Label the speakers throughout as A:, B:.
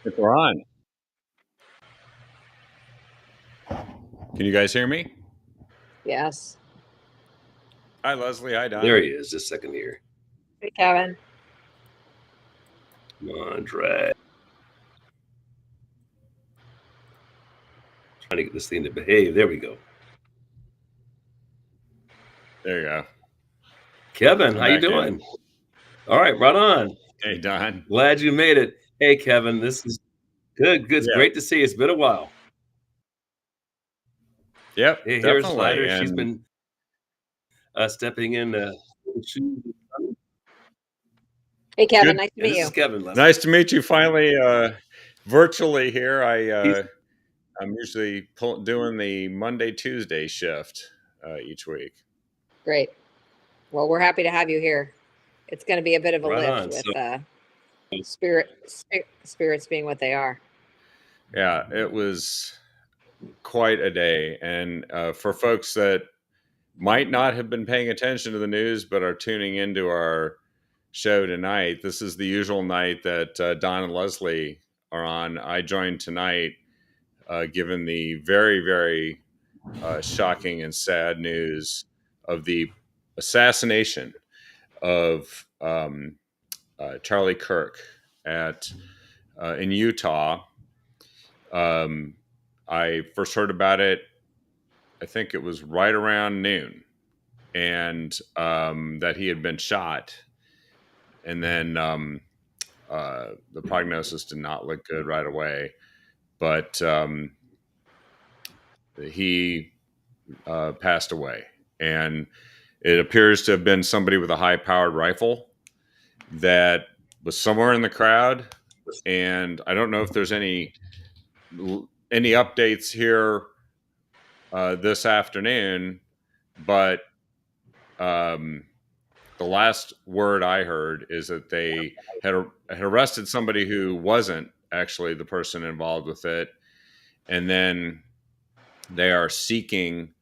A: If we're on. Can you guys hear me?
B: Yes.
A: Hi, Leslie. Hi, Don.
C: There he is, just a second here.
B: Hey, Kevin.
C: Come on, Dre. Trying to get this thing to behave. There we go.
A: There you go.
C: Kevin,
A: I'm
C: how you
A: back in.
C: doing? All right, right on.
A: Hey, Don.
C: Glad you made it. Hey, Kevin, this is good. Good. It's
A: Yeah.
C: great to see you. It's been a while.
A: Yep,
C: Hey, here's
A: definitely.
C: Slider. She's
A: And
C: been stepping in.
B: Hey, Kevin.
A: Good.
B: Nice to
C: And
B: meet
C: this
B: you.
C: is Kevin. Leslie.
A: nice to meet you finally virtually here. I'm usually doing the Monday, Tuesday shift each week.
B: Great. Well, we're happy to have you here. It's going to be a bit of a
C: Right
B: lift
C: on.
B: with spirits being what they are.
A: Yeah, it was quite a day. And for folks that might not have been paying attention to the news but are tuning into our show tonight, this is the usual night that Don and Leslie are on. I joined tonight given the very, very shocking and sad news of the assassination of Charlie Kirk in Utah. I first heard about it, I think it was right around noon, and that he had been shot. And then the prognosis did not look good right away. But he passed away. And it appears to have been somebody with a high-powered rifle that was somewhere in the crowd. And I don't know if there's any updates here this afternoon, but the last word I heard is that they had arrested somebody who wasn't actually the person involved with it, and then they are seeking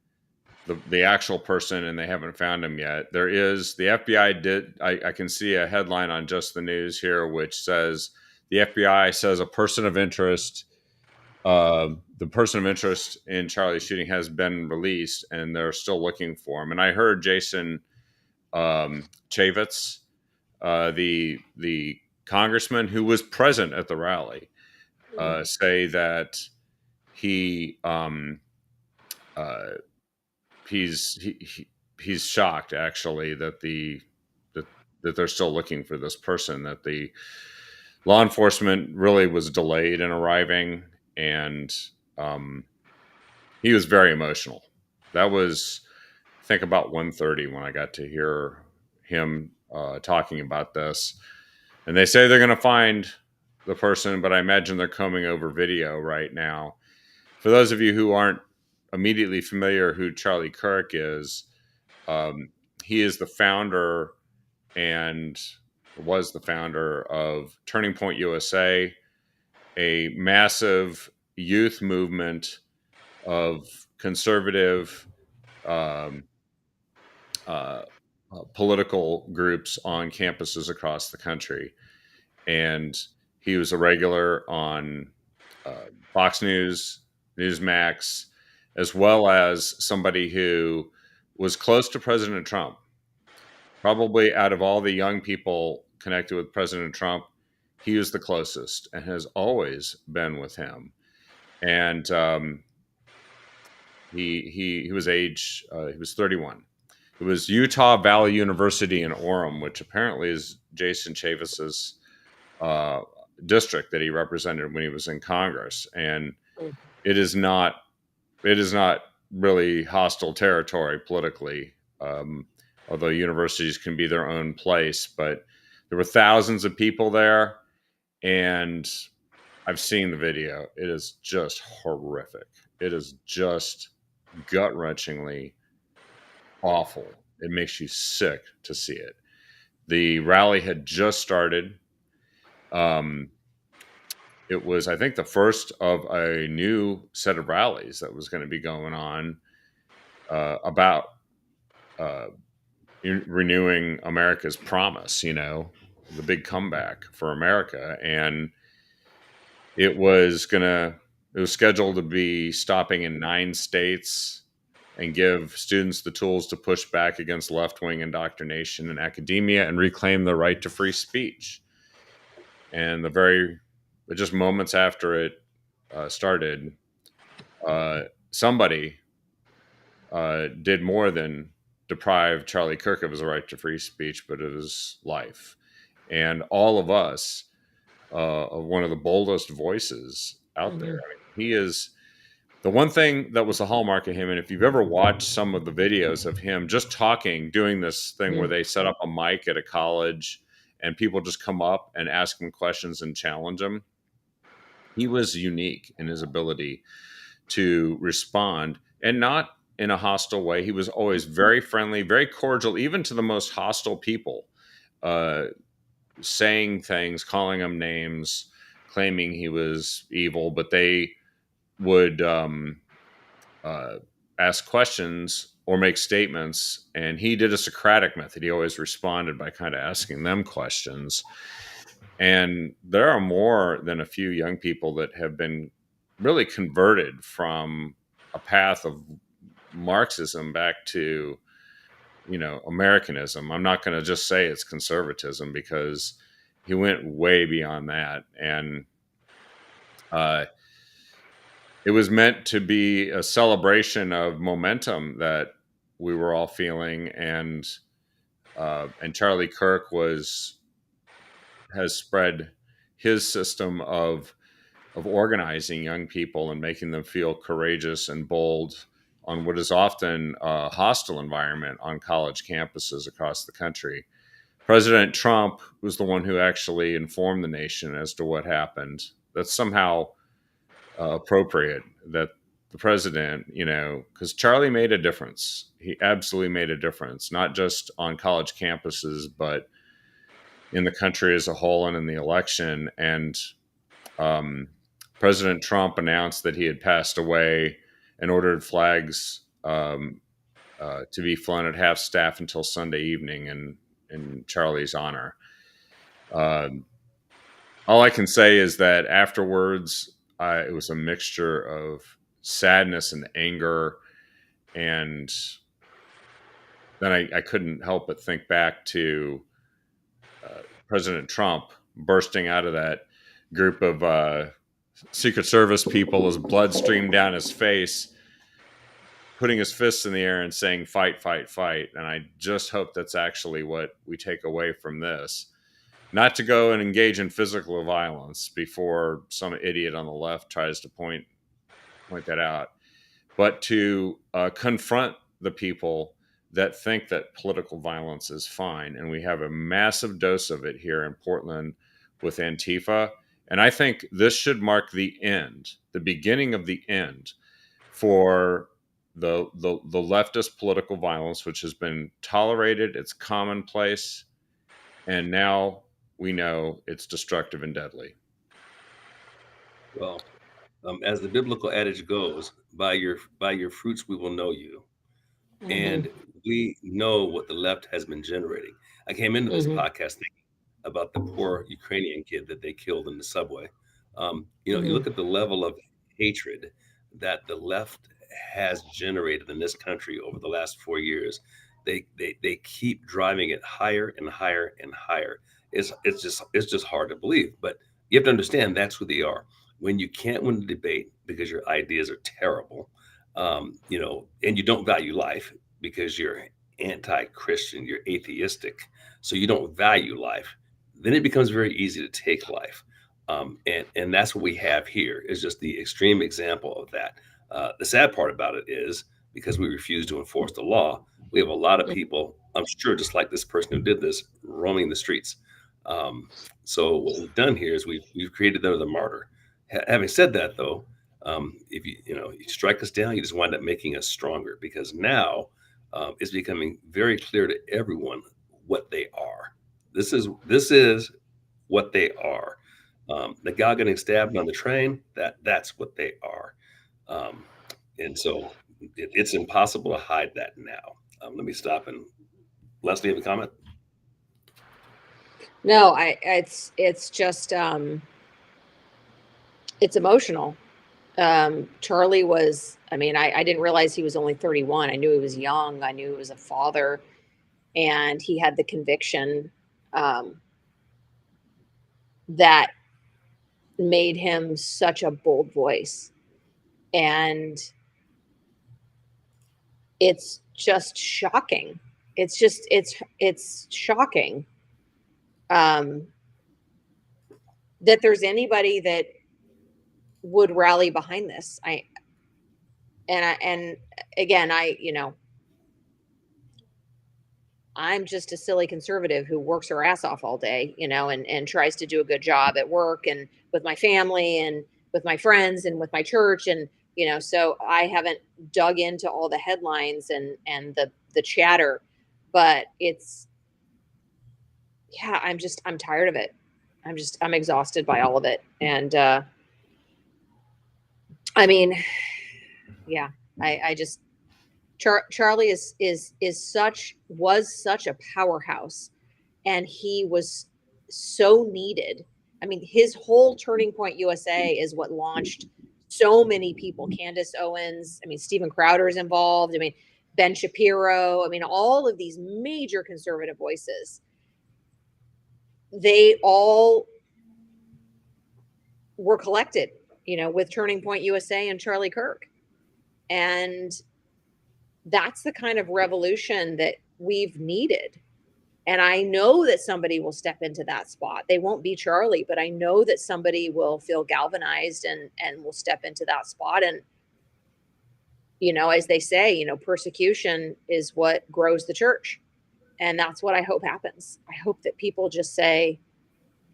A: the actual person, and they haven't found him yet. There is the FBI did. I can see a headline on Just the News here, which says the FBI says a person of interest. The person of interest in Charlie's shooting has been released, and they're still looking for him. And I heard Jason Chaffetz, the congressman who was present at the rally, say that he's shocked actually that that they're still looking for this person, that the law enforcement really was delayed in arriving, and he was very emotional. That was, I think, about 1:30 when I got to hear him talking about this. And they say they're going to find the person, but I imagine they're combing over video right now. For those of you who aren't immediately familiar who Charlie Kirk is, he is the founder and was the founder of Turning Point USA, a massive youth movement of conservative political groups on campuses across the country. And he was a regular on Fox News, Newsmax, as well as somebody who was close to President Trump. Probably out of all the young people connected with President Trump, he was the closest and has always been with him. And he was he was 31. It was Utah Valley University in Orem, which apparently is Jason Chaffetz's district that he represented when he was in Congress. And it is not really hostile territory politically, although universities can be their own place. But there were thousands of people there, and I've seen the video. It is just horrific. It is just gut-wrenchingly awful. It makes you sick to see it. The rally had just started. It was, I think, the first of a new set of rallies that was going to be going on about renewing America's promise, the big comeback for America. And It was scheduled to be stopping in 9 states and give students the tools to push back against left-wing indoctrination in academia and reclaim the right to free speech. And just moments after it started, somebody did more than deprive Charlie Kirk of his right to free speech, but of his life. And all of us, of one of the boldest voices out there. I mean, he is the one thing that was the hallmark of him. And if you've ever watched some of the videos of him just talking, doing this thing where they set up a mic at a college and people just come up and ask him questions and challenge him, he was unique in his ability to respond, and not in a hostile way. He was always very friendly, very cordial, even to the most hostile people, saying things, calling them names, claiming he was evil, but they would ask questions or make statements, and he did a Socratic method. He always responded by kind of asking them questions. And there are more than a few young people that have been really converted from a path of Marxism back to, Americanism. I'm not going to just say it's conservatism, because he went way beyond that. And it was meant to be a celebration of momentum that we were all feeling. And Charlie Kirk has spread his system of organizing young people and making them feel courageous and bold on what is often a hostile environment on college campuses across the country. President Trump was the one who actually informed the nation as to what happened. That's somehow appropriate that the president, because Charlie made a difference. He absolutely made a difference, not just on college campuses, but in the country as a whole and in the election. And President Trump announced that he had passed away and ordered flags to be flown at half staff until Sunday evening in Charlie's honor. All I can say is that afterwards, it was a mixture of sadness and anger. And then I couldn't help but think back to President Trump bursting out of that group of Secret Service people as blood streamed down his face, putting his fists in the air and saying, "Fight, fight, fight." And I just hope that's actually what we take away from this. Not to go and engage in physical violence before some idiot on the left tries to point that out, but to confront the people that think that political violence is fine. And we have a massive dose of it here in Portland with Antifa. And I think this should mark the end, the beginning of the end for the leftist political violence, which has been tolerated. It's commonplace. And now we know it's destructive and deadly.
C: Well, as the biblical adage goes, by your fruits we will know you. And we know what the left has been generating. I came into this podcast thinking about the poor Ukrainian kid that they killed in the subway. You look at the level of hatred that the left has generated in this country over the last 4 years. They keep driving it higher and higher and higher. It's just hard to believe, but you have to understand that's who they are. When you can't win the debate because your ideas are terrible, and you don't value life because you're anti-Christian, you're atheistic, so you don't value life, then it becomes very easy to take life. And that's what we have here is just the extreme example of that. The sad part about it is because we refuse to enforce the law, we have a lot of people, I'm sure, just like this person who did this, roaming the streets. So what we've done here is we've created another martyr. Having said that, though, if you strike us down, you just wind up making us stronger, because now it's becoming very clear to everyone what they are. This is what they are. The guy getting stabbed on the train, that's what they are. And so it's impossible to hide that now. Let me stop. And Leslie, have a comment?
B: No, it's just It's emotional. Charlie was, I mean, I didn't realize he was only 31. I knew he was young. I knew he was a father, and he had the conviction that made him such a bold voice. And it's just shocking. It's shocking that there's anybody that would rally behind this. And again, I'm just a silly conservative who works her ass off all day, and tries to do a good job at work and with my family and with my friends and with my church. And, so I haven't dug into all the headlines and the chatter, but yeah, I'm tired of it. I'm exhausted by all of it. And, I mean, yeah, I just, Charlie was such a powerhouse, and he was so needed. I mean, his whole Turning Point USA is what launched so many people. Candace Owens, I mean, Steven Crowder is involved. I mean, Ben Shapiro. I mean, all of these major conservative voices. They all were collected, with Turning Point USA and Charlie Kirk, and that's the kind of revolution that we've needed. And I know that somebody will step into that spot. They won't be Charlie, but I know that somebody will feel galvanized and will step into that spot. And, as they say, persecution is what grows the church. And that's what I hope happens. I hope that people just say,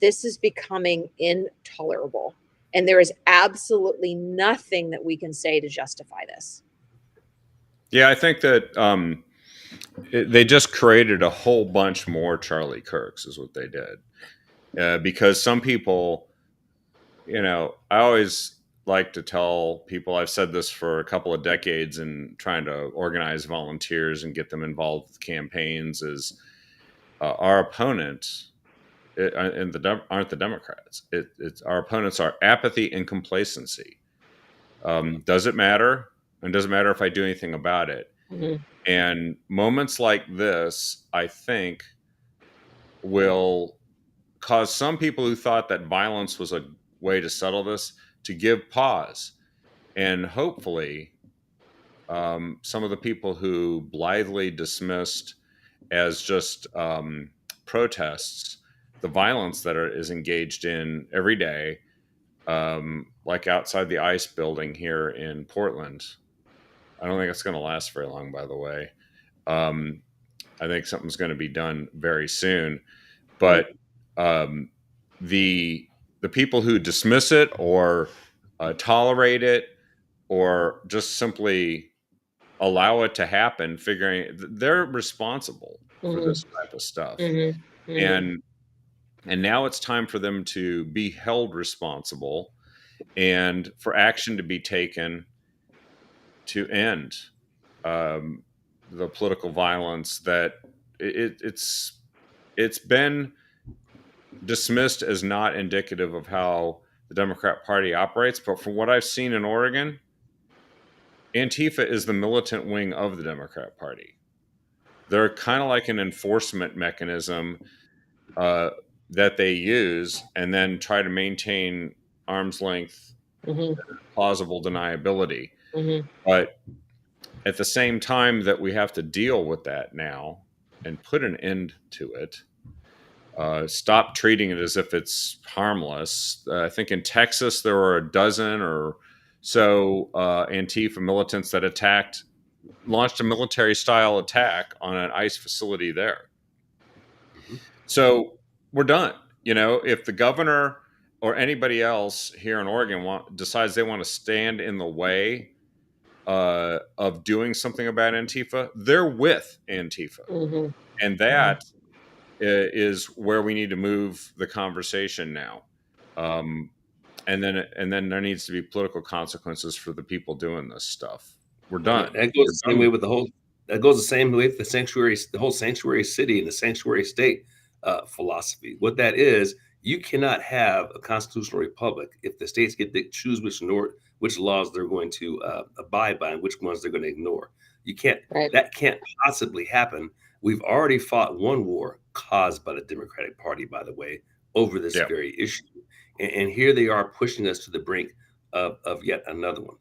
B: this is becoming intolerable. And there is absolutely nothing that we can say to justify this.
A: Yeah, I think that they just created a whole bunch more Charlie Kirks, is what they did. Because some people, I always like to tell people, I've said this for a couple of decades in trying to organize volunteers and get them involved with campaigns, is our opponents aren't the Democrats. It's our opponents are apathy and complacency. Does it matter? And doesn't matter if I do anything about it.
B: Mm-hmm.
A: And moments like this, I think, will cause some people who thought that violence was a way to settle this to give pause. And hopefully, some of the people who blithely dismissed as just protests the violence that is engaged in every day, like outside the ICE building here in Portland. I don't think it's going to last very long, by the way. I think something's going to be done very soon. But the people who dismiss it or tolerate it or just simply allow it to happen, figuring they're responsible for this type of stuff.
B: Mm-hmm. Mm-hmm.
A: And now it's time for them to be held responsible and for action to be taken to end the political violence that it's been dismissed as not indicative of how the Democrat Party operates. But from what I've seen in Oregon, Antifa is the militant wing of the Democrat Party. They're kind of like an enforcement mechanism that they use and then try to maintain arm's length, plausible deniability.
B: Mm-hmm.
A: But at the same time that we have to deal with that now and put an end to it, stop treating it as if it's harmless. I think in Texas there were a dozen or so Antifa militants that launched a military-style attack on an ICE facility there.
C: Mm-hmm.
A: So we're done. If the governor or anybody else here in Oregon decides they want to stand in the way of doing something about Antifa, they're with Antifa.
B: Mm-hmm.
A: And that is where we need to move the conversation now. And then there needs to be political consequences for the people doing this stuff. We're done.
C: That goes the same way with that goes the same way with the whole sanctuary city and the sanctuary state philosophy. What that is You cannot have a constitutional republic if the states get to choose which laws they're going to abide by and which ones they're going to ignore. You can't.
B: Right.
C: That can't possibly happen. We've already fought one war caused by the Democratic Party, by the way, over this
A: Yeah.
C: very issue, and here they are pushing us to the brink of yet another one.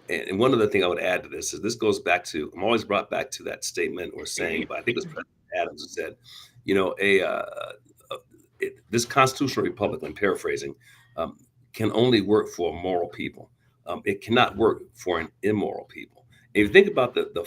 C: And one other thing I would add to this is this goes back to, I'm always brought back to that statement or saying, but I think it was President Adams who said, you know, this constitutional republic, I'm paraphrasing, can only work for moral people. It cannot work for an immoral people. If you think about the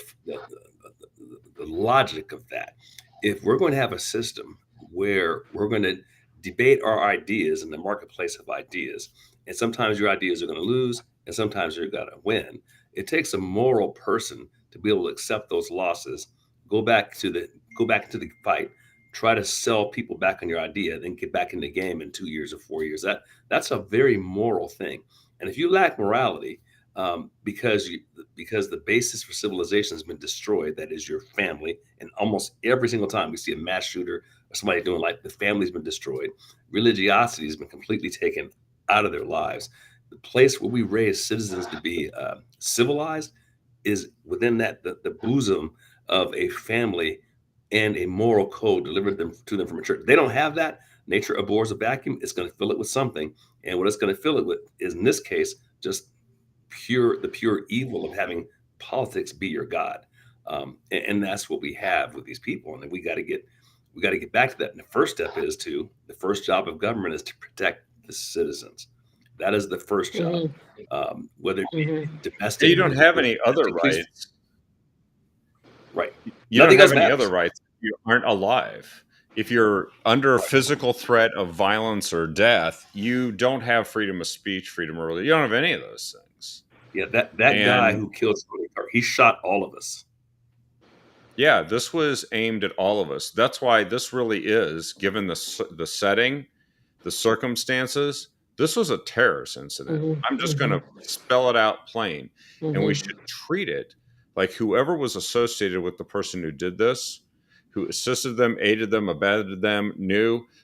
C: logic of that, if we're going to have a system where we're going to debate our ideas in the marketplace of ideas, and sometimes your ideas are going to lose, and sometimes you're going to win, it takes a moral person to be able to accept those losses, go back into the fight, try to sell people back on your idea, then get back in the game in 2 years or 4 years. That's a very moral thing. And if you lack morality, because the basis for civilization has been destroyed, that is your family, and almost every single time we see a mass shooter or somebody doing, like, the family's been destroyed, religiosity has been completely taken out of their lives. The place where we raise citizens to be civilized is within the bosom of a family and a moral code delivered to them from a church. They don't have that. Nature abhors a vacuum. It's going to fill it with something, and what it's going to fill it with is, in this case, just the pure evil of having politics be your god. And that's what we have with these people, and we got to get back to that. And the first step is the first job of government is to protect the citizens. That is the first job, whether it be domestic.
A: You don't have any other rights.
C: Right.
A: You don't have any other rights if you aren't alive. If you're under physical threat of violence or death, you don't have freedom of speech, freedom of religion. You don't have any of those things.
C: Yeah, that guy who killed Tony Kirk, he shot all of us.
A: Yeah, this was aimed at all of us. That's why this really is, given the setting, the circumstances, this was a terrorist incident. I'm just going to spell it out plain. And we should treat it like whoever was associated with the person who did this, who assisted them, aided them, abetted them,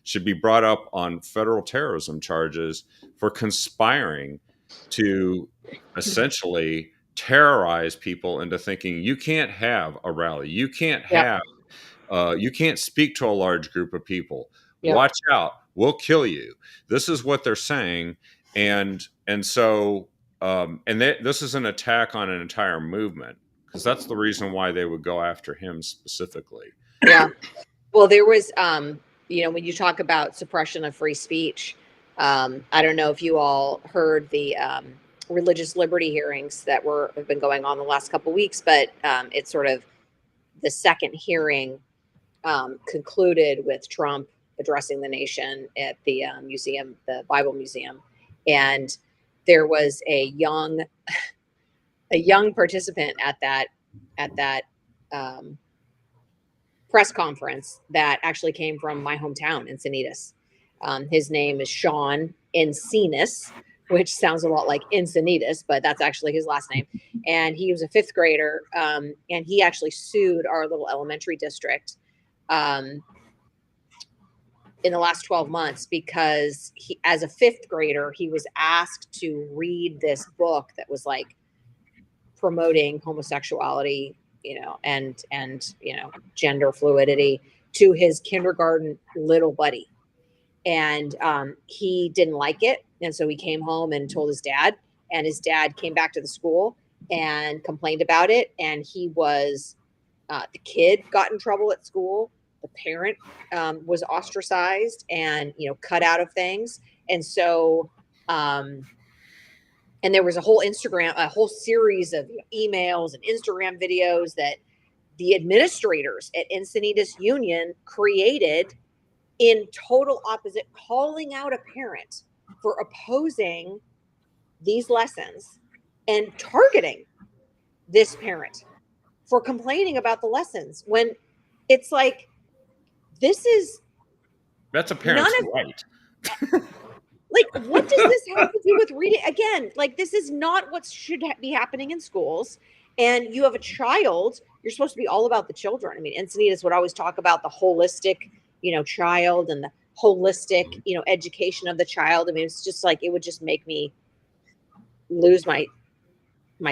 A: should be brought up on federal terrorism charges for conspiring to essentially terrorize people into thinking you can't have a rally, you can't have, you can't speak to a large group of people. Watch out, we'll kill you. This is what they're saying, and so this is an attack on an entire movement, because that's the reason why they would go after him specifically.
B: Yeah. Well, there was, when you talk about suppression of free speech, I don't know if you all heard the religious liberty hearings that have been going on the last couple of weeks, but it's sort of the second hearing concluded with Trump addressing the nation at the museum, the Bible Museum, and there was a young participant at that press conference that actually came from my hometown, Encinitas. His name is Sean Encinas, which sounds a lot like Encinitas, but that's actually his last name. And he was a fifth grader, and he actually sued our little elementary district in the last 12 months because as a fifth grader, he was asked to read this book that was like promoting homosexuality, and gender fluidity to his kindergarten little buddy. And he didn't like it. And so he came home and told his dad, and his dad came back to the school and complained about it. And the kid got in trouble at school. The parent was ostracized and, cut out of things. And so, and there was a whole series of emails and Instagram videos that the administrators at Encinitas Union created in total opposite, calling out a parent for opposing these lessons and targeting this parent for complaining about the lessons, when it's like,
A: that's a parent's right.
B: Like, what does this have to do with reading? Again, like, this is not what should be happening in schools. And you have a child, you're supposed to be all about the children. I mean, Encinitas would always talk about the holistic, child and holistic, education of the child. I mean, it's just like, it would just make me lose my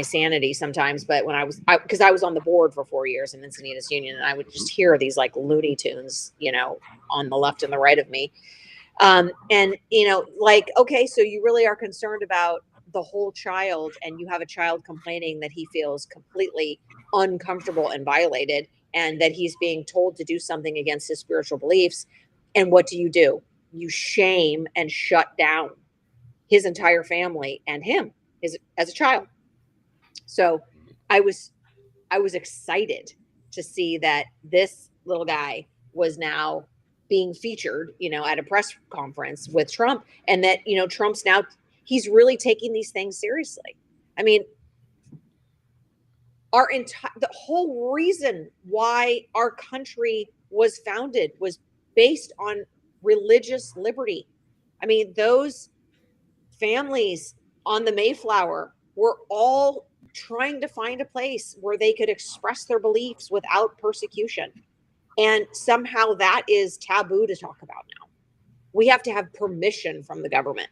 B: sanity sometimes. But when because I was on the board for 4 years in Encinitas Union, and I would just hear these like Looney Tunes, on the left and the right of me. And like, okay, so you really are concerned about the whole child, and you have a child complaining that he feels completely uncomfortable and violated, and that he's being told to do something against his spiritual beliefs. And what do? You shame and shut down his entire family and him as a child. So I was I was excited to see that this little guy was now being featured, at a press conference with Trump, and that, Trump's now, he's really taking these things seriously. I mean, the whole reason why our country was founded was based on religious liberty. I mean, those families on the Mayflower were all trying to find a place where they could express their beliefs without persecution. And somehow that is taboo to talk about now. We have to have permission from the government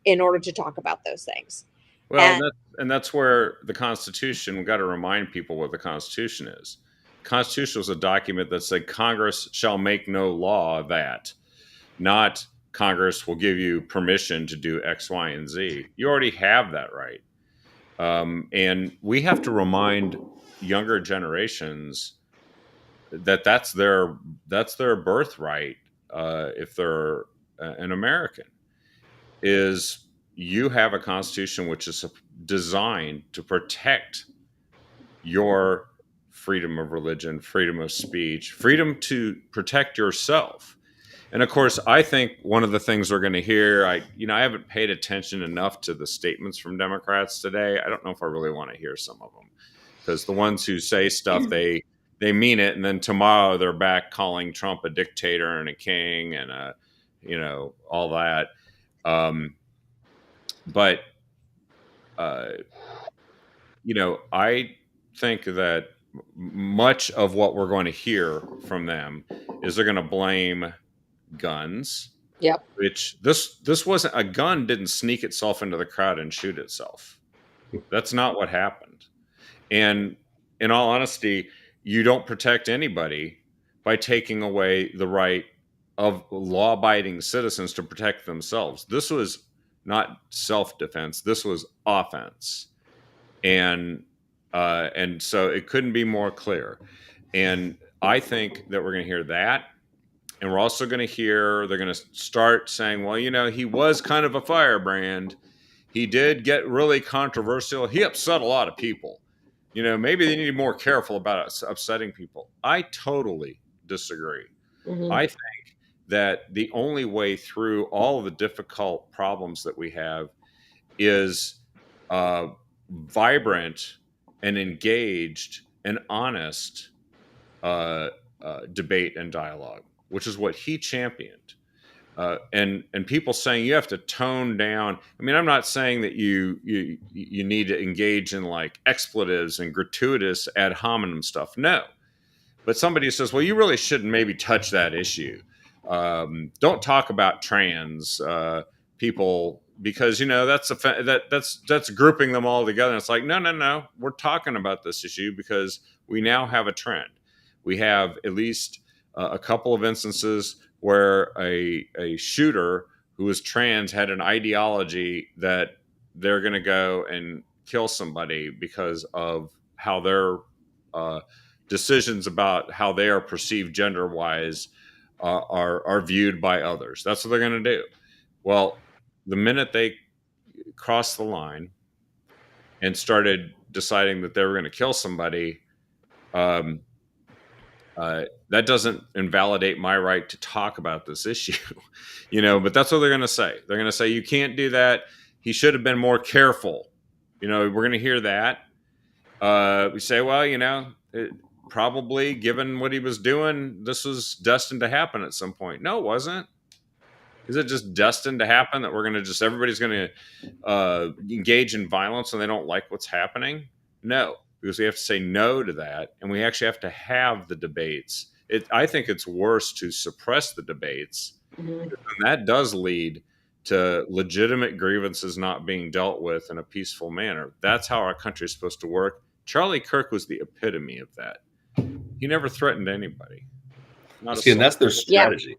B: in order to talk about those things.
A: Well,
B: And
A: that's where the Constitution, we've got to remind people what the Constitution is. The Constitution was a document that said Congress shall make no law that, not Congress will give you permission to do X, Y, and Z. You already have that right. And we have to remind younger generations that that's their birthright, if they're an American, is you have a constitution which is designed to protect your freedom of religion, freedom of speech, freedom to protect yourself. And of course, I think one of the things we're going to hear, I haven't paid attention enough to the statements from Democrats today. I don't know if I really want to hear some of them, because the ones who say stuff, they mean it, and then tomorrow they're back calling Trump a dictator and a king and all that. But I think that much of what we're going to hear from them is they're going to blame guns.
B: yep.
A: Which this wasn't, a gun didn't sneak itself into the crowd and shoot itself. That's not what happened. And in all honesty, you don't protect anybody by taking away the right of law-abiding citizens to protect themselves. This was not self-defense. This was offense. And so it couldn't be more clear. And I think that we're going to hear that. And we're also going to hear, they're going to start saying, well, he was kind of a firebrand. He did get really controversial. He upset a lot of people. Maybe they need to be more careful about upsetting people. I totally disagree.
B: Mm-hmm.
A: I think that the only way through all of the difficult problems that we have is vibrant and engaged and honest debate and dialogue, which is what he championed. And people saying you have to tone down. I mean, I'm not saying that you need to engage in like expletives and gratuitous ad hominem stuff. No. But somebody says, well, you really shouldn't maybe touch that issue. Don't talk about trans people, because that's grouping them all together. And it's like, no. We're talking about this issue because we now have a trend. We have at least a couple of instances where a shooter who was trans had an ideology that they're going to go and kill somebody because of how their decisions about how they are perceived gender-wise are viewed by others. That's what they're going to do. Well, the minute they crossed the line and started deciding that they were going to kill somebody, that doesn't invalidate my right to talk about this issue, but that's what they're going to say. They're going to say, you can't do that. He should have been more careful. We're going to hear that. We say, well, probably given what he was doing, this was destined to happen at some point. No, it wasn't. Is it just destined to happen that everybody's going to engage in violence when they don't like what's happening? No, because we have to say no to that. And we actually have to have the debates. I think it's worse to suppress the debates
B: Mhm.
A: And that does lead to legitimate grievances not being dealt with in a peaceful manner. That's how our country is supposed to work. Charlie Kirk was the epitome of that. He never threatened anybody, not a
C: See, and
A: soul.
C: that's their
B: Yeah.
C: strategy.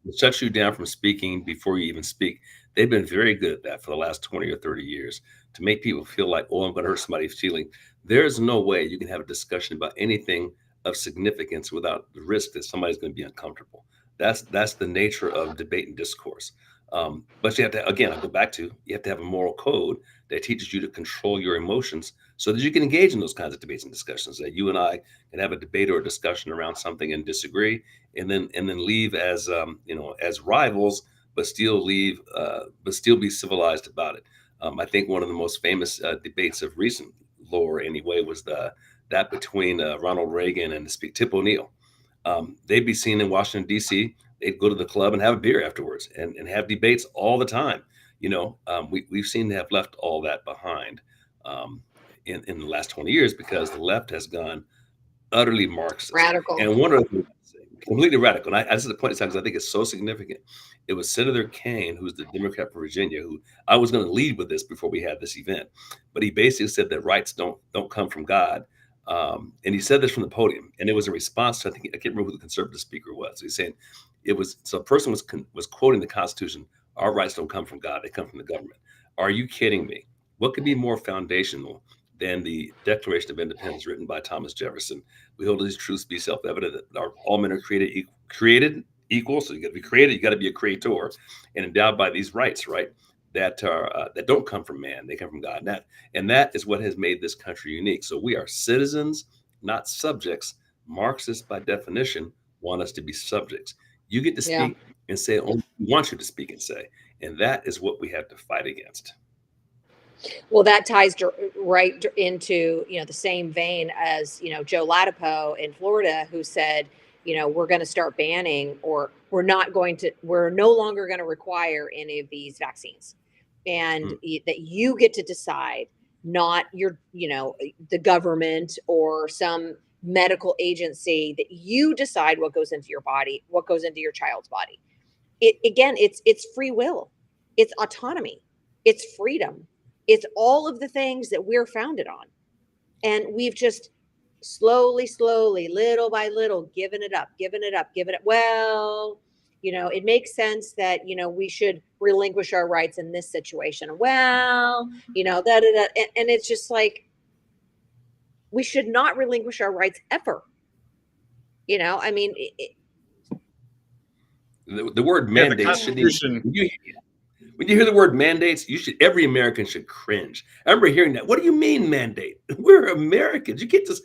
C: It shuts you down from speaking before you even speak. They've been very good at that for the last 20 or 30 years to make people feel like, oh, I'm going to hurt somebody's feeling. There's no way you can have a discussion about anything of significance without the risk that somebody's going to be uncomfortable. That's the nature of debate and discourse. But you have to, again, I go back to, you have to have a moral code that teaches you to control your emotions so that you can engage in those kinds of debates and discussions. That you and I can have a debate or a discussion around something and disagree, and then leave as as rivals, but still but still be civilized about it. I think one of the most famous debates of recent lore, anyway, was that between Ronald Reagan and Tip O'Neill. They'd be seen in Washington D.C. They'd go to the club and have a beer afterwards and have debates all the time. We've seen to have left all that behind in the last 20 years because the left has gone utterly Marxist.
B: Radical.
C: And one of the completely radical. And this is the point in time because I think it's so significant. It was Senator Kane, who's the Democrat from Virginia, who I was going to lead with this before we had this event, but he basically said that rights don't come from God. And he said this from the podium, and it was a response to, I can't remember who the conservative speaker was. He's saying it was, so a person was quoting the Constitution. Our rights don't come from God; they come from the government. Are you kidding me? What could be more foundational than the Declaration of Independence written by Thomas Jefferson? We hold these truths to be self-evident that all men are created equal. So you got to be created, you got to be a creator, and endowed by these rights, right? That don't come from man; they come from God. And that is what has made this country unique. So we are citizens, not subjects. Marxists, by definition, want us to be subjects. You get to
B: Yeah.
C: speak and say only we want you to speak and say, and that is what we have to fight against.
B: Well, that ties right into the same vein as Joe Latipo in Florida, who said, we're going to start banning, or we're no longer going to require any of these vaccines, and
C: Mm.
B: that you get to decide, not the government or some medical agency, that you decide what goes into your body, what goes into your child's body. It's free will, it's autonomy, it's freedom, it's all of the things that we're founded on, and we've just slowly, little by little, given it up, given it. Well, it makes sense that we should relinquish our rights in this situation. Well, and it's just like, we should not relinquish our rights ever. I mean,
C: The word
A: Yeah, the
C: mandates shouldn't even.
A: Constitution.
C: When you hear the word mandates, every American should cringe. I remember hearing that. What do you mean mandate? We're Americans. You can't just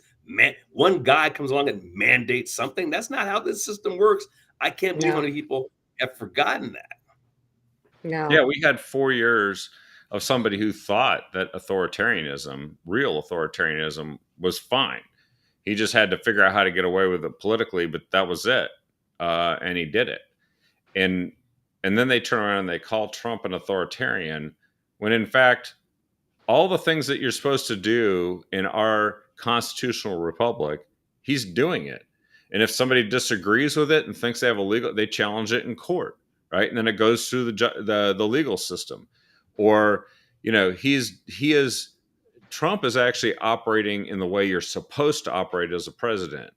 C: one guy comes along and mandates something. That's not how this system works. I can't believe how
B: no,
C: many people have forgotten that.
A: Yeah,
B: no,
A: we had 4 years of somebody who thought that authoritarianism, real authoritarianism, was fine. He just had to figure out how to get away with it politically, but that was it, and he did it. And and then they turn around and they call Trump an authoritarian, when in fact all the things that you're supposed to do in our constitutional republic, he's doing it. And if somebody disagrees with it and thinks they have a legal, they challenge it in court, right? And then it goes through the legal system. Or he is Trump is actually operating in the way you're supposed to operate as a president,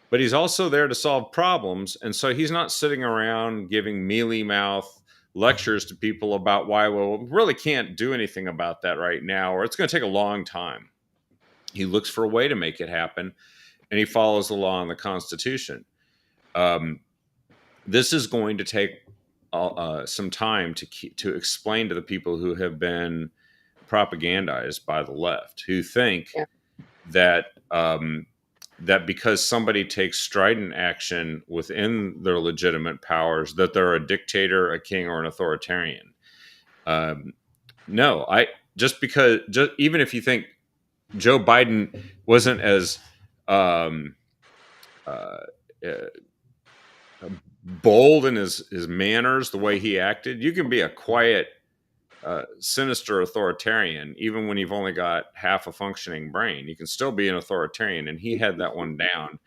A: but he's also there to solve problems. And so he's not sitting around giving mealy mouth lectures to people about why, well, we really can't do anything about that right now, or it's going to take a long time. He looks for a way to make it happen, and he follows the law and the Constitution. Um, this is going to take some time to explain to the people who have been propagandized by the left, who think
B: yeah,
A: that that because somebody takes strident action within their legitimate powers, that they're a dictator, a king, or an authoritarian. No, just even if you think Joe Biden wasn't as um, uh, uh, bold in his manners, the way he acted, you can be a quiet, sinister authoritarian even when you've only got half a functioning brain. You can still be an authoritarian, and he had that one down.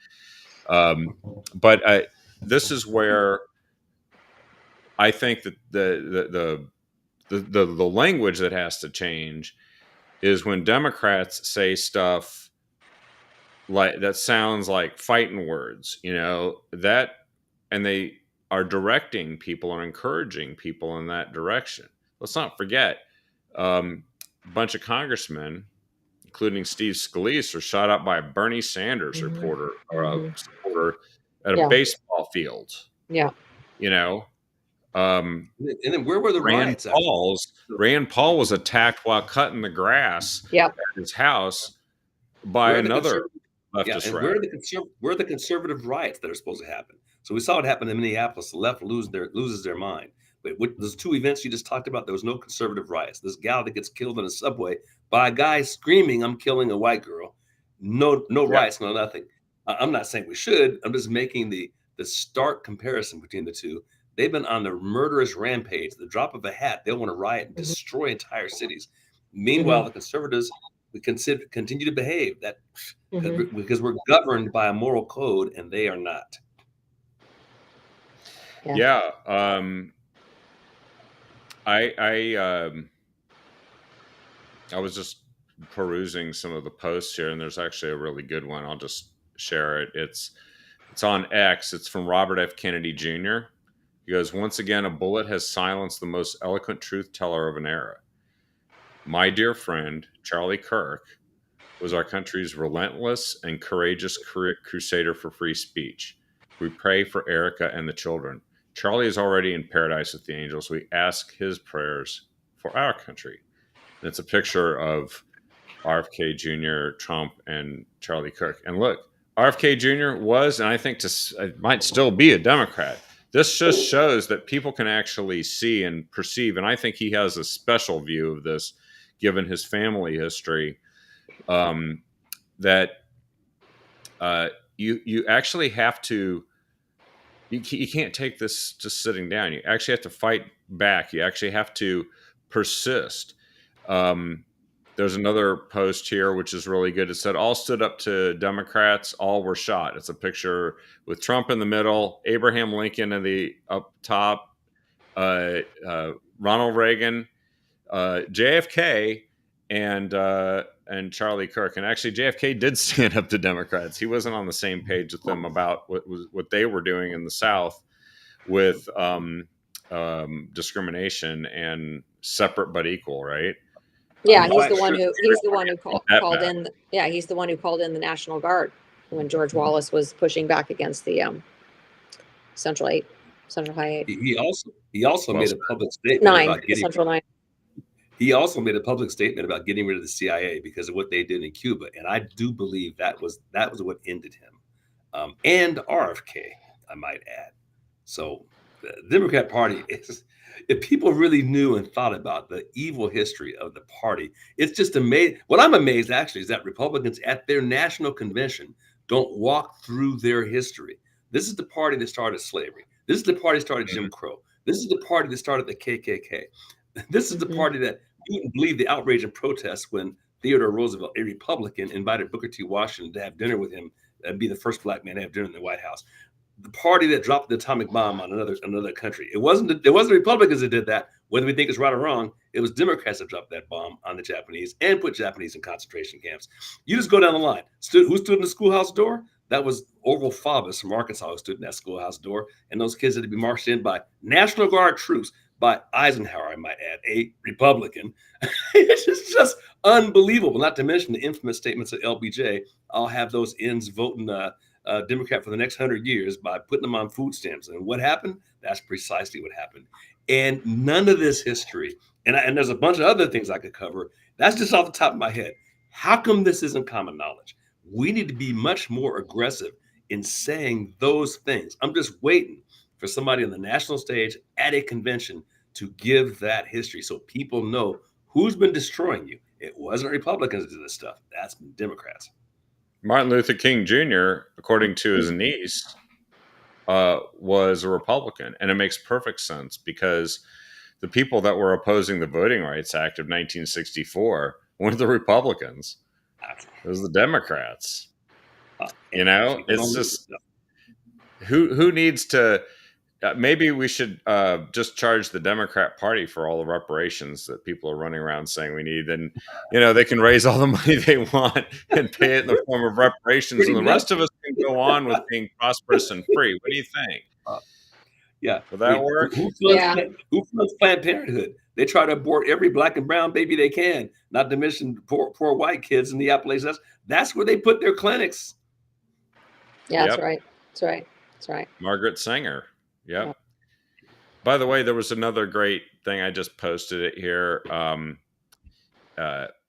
A: But this is where I think that the language that has to change is when Democrats say stuff like that sounds like fighting words, that, and they are directing people or encouraging people in that direction. Let's not forget, a bunch of congressmen, including Steve Scalise, were shot up by a Bernie Sanders
B: Mhm.
A: reporter or a
B: Mhm.
A: supporter at a
B: Yeah.
A: baseball field.
B: Yeah.
A: You know, um,
C: And then where were the
A: Rand
C: riots after?
A: Paul's
C: So,
A: Rand Paul was attacked while cutting the grass
B: Yep.
A: at his house by
C: where are the
A: another
C: conservative? Yeah,
A: leftist
C: and
A: radical.
C: where are the conservative riots that are supposed to happen? So we saw it happen in Minneapolis. The left loses their mind. But those two events you just talked about, there was no conservative riots. This gal that gets killed in a subway by a guy screaming, "I'm killing a white girl." No
A: Yeah.
C: riots, no nothing. I'm not saying we should. I'm just making the stark comparison between the two. They've been on the murderous rampage. The drop of a hat, they'll want to riot and
B: Mhm.
C: destroy entire cities. Meanwhile,
B: Mhm.
C: the conservatives we continue to behave that
B: Mhm.
C: because we're governed by a moral code and they are not.
B: Yeah.
A: Yeah. I I was just perusing some of the posts here, and there's actually a really good one. I'll just share it. It's on X. It's from Robert F. Kennedy Jr. He goes, "Once again, a bullet has silenced the most eloquent truth teller of an era. My dear friend, Charlie Kirk, was our country's relentless and courageous crusader for free speech. We pray for Erica and the children. Charlie is already in paradise with the angels. We ask his prayers for our country." And it's a picture of RFK Jr., Trump, and Charlie Kirk. And look, RFK Jr. was, and I think it might still be, a Democrat. This just shows that people can actually see and perceive, and I think he has a special view of this, given his family history. Um, that you actually have to, you can't take this just sitting down. You actually have to fight back. You actually have to persist. Um, there's another post here which is really good. It said, "All stood up to Democrats, all were shot." It's a picture with Trump in the middle, Abraham Lincoln in the up top, uh, Ronald Reagan, JFK, and Charlie Kirk. And actually, JFK did stand up to Democrats. He wasn't on the same page with them about what they were doing in the South with discrimination and separate but equal, right?
B: Yeah,
C: I'm quite sure.
B: he's the one who
A: That
B: called
A: bad.
B: in. Yeah, he's the one who called in the National Guard when George Wallace was pushing back against the Central Eight, Central High Eight,
C: He also
A: Well
C: made
A: said.
C: a public statement
B: Nine,
C: about
B: the
C: getting
B: Central Nine.
C: he also made a public statement about getting rid of the CIA because of what they did in Cuba, and I do believe that was what ended him, and RFK, I might add. So the Democrat Party is, if people really knew and thought about the evil history of the party, it's just amazing. What I'm amazed actually is that Republicans at their national convention don't walk through their history. This is the party that started slavery. This is the party that started Jim
A: Mhm.
C: Crow. This is the party that started the KKK. This is the
B: Mm-hmm.
C: party that you wouldn't believe the outrage and protest when Theodore Roosevelt, a Republican, invited Booker T. Washington to have dinner with him and be the first black man to have dinner in the White House. The party that dropped the atomic bomb on another country. It wasn't the Republicans that did that. Whether we think it's right or wrong, it was Democrats that dropped that bomb on the Japanese and put Japanese in concentration camps. You just go down the line. Who stood in the schoolhouse door? That was Orville Faubus from Arkansas who stood in that schoolhouse door, and those kids had to be marched in by National Guard troops by Eisenhower, I might add, a Republican. It's just unbelievable. Not to mention the infamous statements of LBJ. I'll have those ends voting Democrat for the next 100 years by putting them on food stamps. And what happened? That's precisely what happened. And none of this history, and there's a bunch of other things I could cover. That's just off the top of my head. How come this isn't common knowledge? We need to be much more aggressive in saying those things. I'm just waiting for somebody on the national stage at a convention to give that history so people know who's been destroying you. It wasn't Republicans that did this stuff. That's been Democrats.
A: Martin Luther King Jr., according to his niece, was a Republican, and it makes perfect sense because the people that were opposing the Voting Rights Act of 1964 weren't the Republicans; it was the Democrats.
C: And people
A: It's
C: don't know this
A: just
C: stuff.
A: who needs to. maybe we should just charge the Democrat Party for all the reparations that people are running around saying we need. And, they can raise all the money they want and pay it in the form of reparations.
C: Pretty
A: And the
C: much.
A: rest of us can go on with being prosperous and free. What do you think?
C: Uh, yeah.
A: Will
C: I
A: that
C: mean,
A: work?
B: Yeah.
C: Who funds Planned Parenthood? They try to abort every black and brown baby they can, not to mention poor white kids in the Appalachians. That's where they put their clinics.
B: Yeah, that's
A: Yep.
B: right. That's right. That's right.
A: Margaret Sanger. Yep.
B: Yep.
A: By the way, there was another great thing. I just posted it here.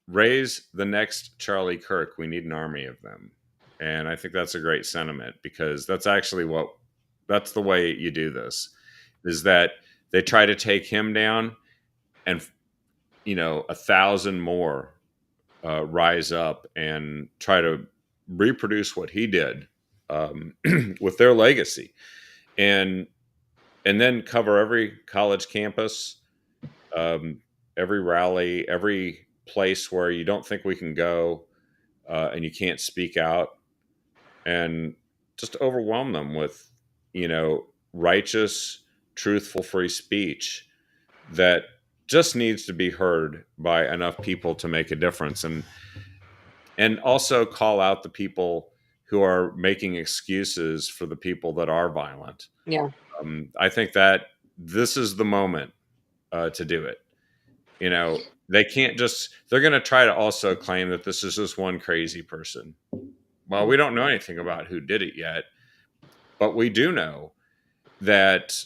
A: Raise the next Charlie Kirk. We need an army of them. And I think that's a great sentiment, because that's actually that's the way you do this, is that they try to take him down, and 1,000 more rise up and try to reproduce what he did with their legacy, and then cover every college campus, every rally, every place where you don't think we can go, and you can't speak out, and just overwhelm them with, righteous, truthful, free speech that just needs to be heard by enough people to make a difference. And also call out the people who are making excuses for the people that are violent.
B: Yeah.
A: I think that this is the moment to do it. They can't they're going to try to also claim that this is just one crazy person. Well, we don't know anything about who did it yet, but we do know that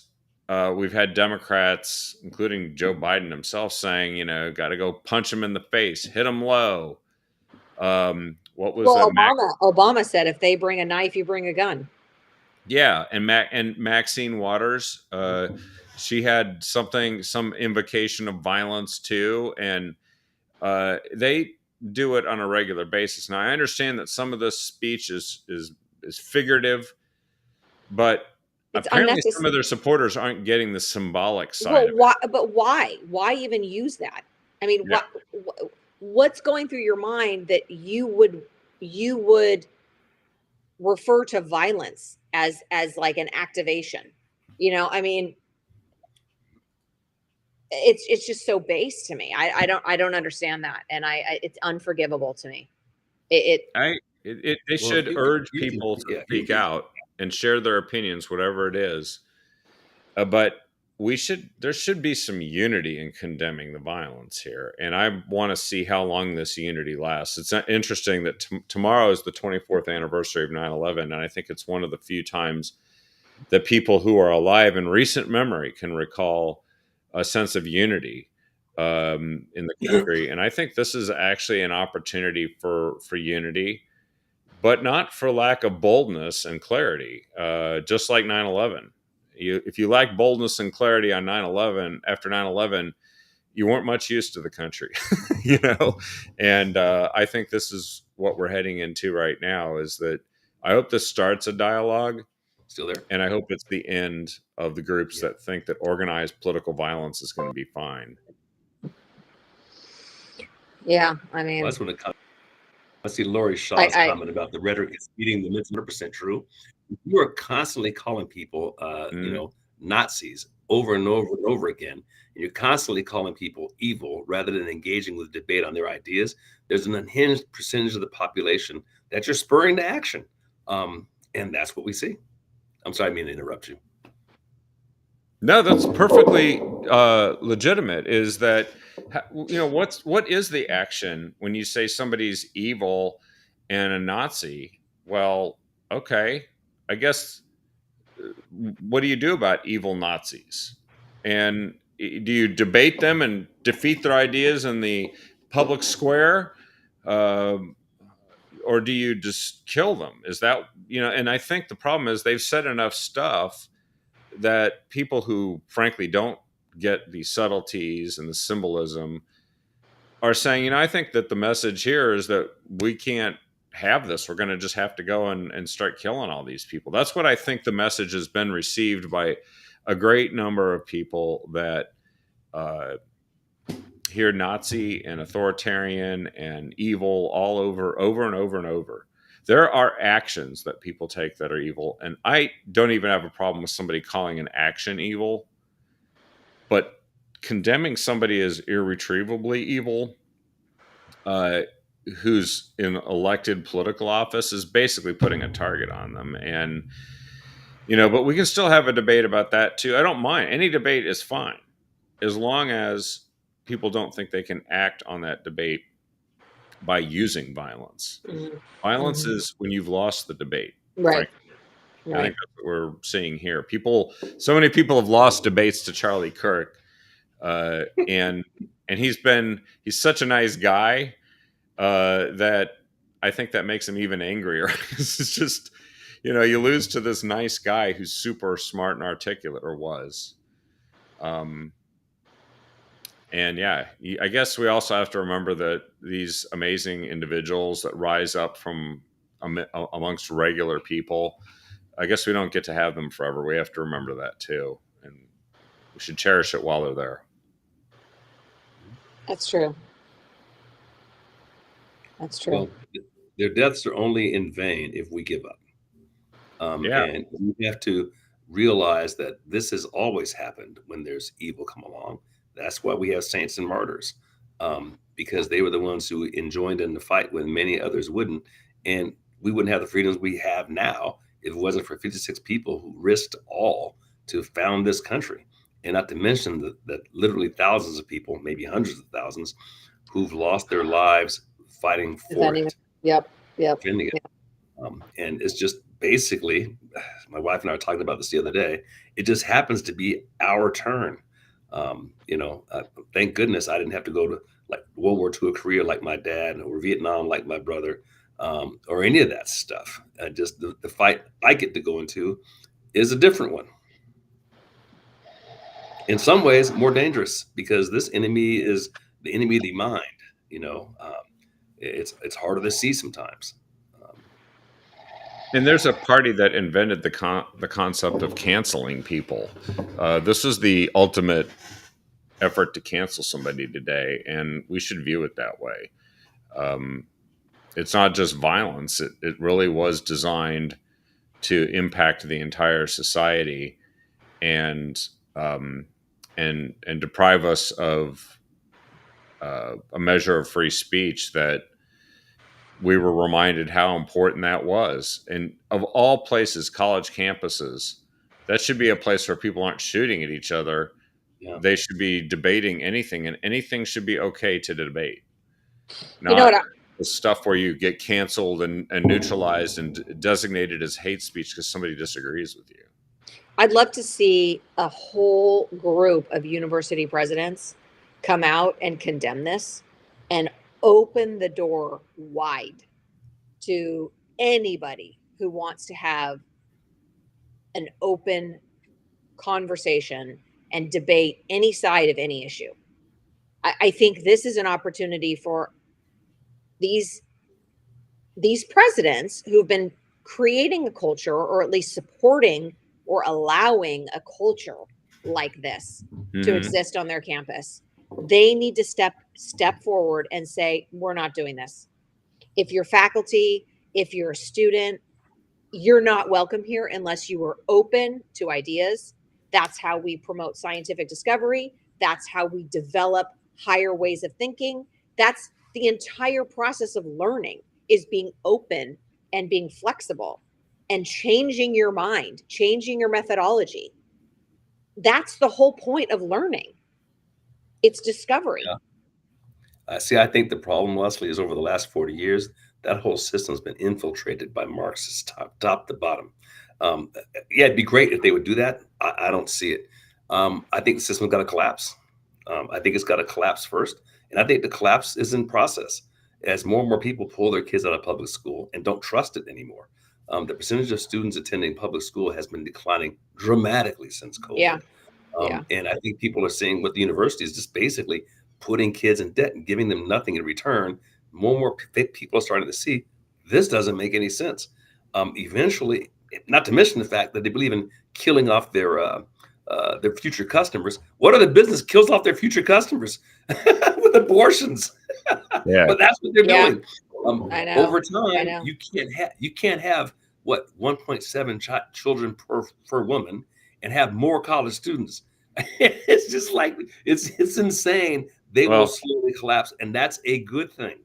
A: we've had Democrats, including Joe Biden himself, saying, got to go punch him in the face, hit him low. What was
B: that? Obama said, if they bring a knife, you bring a gun.
A: Yeah, and Maxine Waters, she had some invocation of violence too, and they do it on a regular basis. Now, I understand that some of this speech is figurative, but
B: It's
A: apparently some of their supporters aren't getting the symbolic side.
B: Well, why? But why? Why even use that? I mean,
A: Yeah.
B: what's going through your mind that you would refer to violence as like an activation? I mean, it's just so base to me. I don't understand that, and it's unforgivable to me.
A: They should urge people to speak out and share their opinions, whatever it is. But there should be some unity in condemning the violence here. And I want to see how long this unity lasts. It's interesting that tomorrow is the 24th anniversary of 9/11. And I think it's one of the few times that people who are alive in recent memory can recall a sense of unity in the country. And I think this is actually an opportunity for unity, but not for lack of boldness and clarity, just like 9/11. If you lack boldness and clarity on 9/11, after 9/11, you weren't much use to the country, And I think this is what we're heading into right now. Is that I hope this starts a dialogue.
C: Still there,
A: and I hope it's the end of the groups that think that organized political violence is going to be fine.
B: Yeah, I mean,
C: that's when it comes. I see Lori Shaw's comment about the rhetoric is feeding the myth. 100% true. You are constantly calling people, Nazis over and over and over again. And you're constantly calling people evil rather than engaging with debate on their ideas. There's an unhinged percentage of the population that you're spurring to action. And that's what we see. I'm sorry, I mean to interrupt you.
A: No, that's perfectly legitimate. Is that, what is the action when you say somebody's evil and a Nazi? Well, okay, I guess, what do you do about evil Nazis? And do you debate them and defeat their ideas in the public square? Or do you just kill them? Is that, and I think the problem is they've said enough stuff that people who frankly don't get the subtleties and the symbolism are saying, I think that the message here is that we can't have this. We're going to just have to go and start killing all these people. That's what I think the message has been received by a great number of people that hear Nazi and authoritarian and evil all over and over and over. There are actions that people take that are evil, and I don't even have a problem with somebody calling an action evil, but condemning somebody as irretrievably evil, uh, who's in elected political office, is basically putting a target on them. And but we can still have a debate about that too. I don't mind. Any debate is fine, as long as people don't think they can act on that debate by using violence.
B: Mhm.
A: Violence
B: Mhm.
A: is when you've lost the debate,
B: Right.
A: frankly. I think
B: Right.
A: that's what we're seeing here. So many people have lost debates to Charlie Kirk, and he's such a nice guy, that I think that makes him even angrier. It's just, you lose to this nice guy who's super smart and articulate, or was. Um, and yeah, I guess we also have to remember that these amazing individuals that rise up from amongst regular people, I guess we don't get to have them forever. We have to remember that too. And we should cherish it while they're there.
B: That's true. That's true.
C: Well, their deaths are only in vain if we give up.
A: Yeah.
C: And we have to realize that this has always happened when there's evil come along. That's why we have saints and martyrs, because they were the ones who joined in the fight when many others wouldn't. And we wouldn't have the freedoms we have now if it wasn't for 56 people who risked all to found this country. And not to mention that literally thousands of people, maybe hundreds of thousands, who've lost their lives fighting for
B: Defending it.
C: it,
B: Yep. Yep.
C: defending it. And it's just basically, my wife and I were talking about this the other day. It just happens to be our turn. Thank goodness I didn't have to go to like World War II or Korea like my dad, or Vietnam like my brother, or any of that stuff. Just the fight I get to go into is a different one. In some ways, more dangerous, because this enemy is the enemy of the mind. It's harder to see sometimes.
A: And there's a party that invented the concept of canceling people. This is the ultimate effort to cancel somebody today, and we should view it that way. It's not just violence; it really was designed to impact the entire society, and and deprive us of a measure of free speech that we were reminded how important that was. And of all places, college campuses, that should be a place where people aren't shooting at each other.
C: Yeah.
A: They should be debating anything, and anything should be okay to debate.
B: You know
A: Not
B: what?
A: the stuff where you get canceled and neutralized and designated as hate speech because somebody disagrees with you.
B: I'd love to see a whole group of university presidents come out and condemn this and open the door wide to anybody who wants to have an open conversation and debate any side of any issue. I think this is an opportunity for these presidents who've been creating a culture, or at least supporting or allowing a culture like this to exist on their campus. They need to step forward and say, we're not doing this. If you're faculty, if you're a student, you're not welcome here unless you are open to ideas. That's how we promote scientific discovery. That's how we develop higher ways of thinking. That's the entire process of learning, is being open and being flexible and changing your mind, changing your methodology. That's the whole point of learning. It's discovery.
C: Yeah. See, I think the problem, Leslie, is over the last 40 years, that whole system's been infiltrated by Marxists top to bottom. Yeah, it'd be great if they would do that. I don't see it. I think the system's got to collapse. I think it's got to collapse first. And I think the collapse is in process as more and more people pull their kids out of public school and don't trust it anymore. The percentage of students attending public school has been declining dramatically since COVID.
B: Yeah. Yeah.
C: And I think people are seeing what the university is just basically putting kids in debt and giving them nothing in return. More and more people are starting to see this doesn't make any sense. Eventually, not to mention the fact that they believe in killing off their future customers. What other business kills off their future customers with abortions?
A: Yeah.
C: But that's what they're doing.
B: I know.
C: Over
B: I
C: time,
B: know.
C: you can't have what 1.7 children per woman and have more college students. It's just like it's insane. They will
A: Well,
C: slowly collapse, and that's a good thing.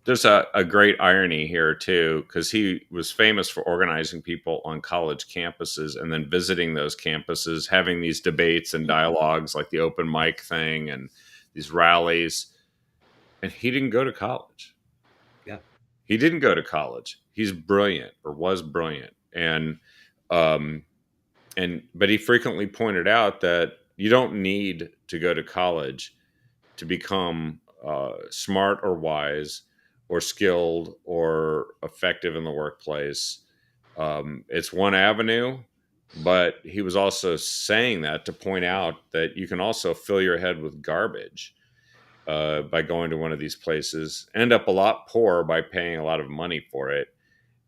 A: there's a great irony here too, because he was famous for organizing people on college campuses and then visiting those campuses, having these debates and dialogues like the open mic thing and these rallies. And he didn't go to college.
C: Yeah.
A: He didn't go to college. He's brilliant, or was brilliant, um, but he frequently pointed out that you don't need to go to college to become smart or wise or skilled or effective in the workplace. It's one avenue, but he was also saying that to point out that you can also fill your head with garbage by going to one of these places, end up a lot poorer by paying a lot of money for it,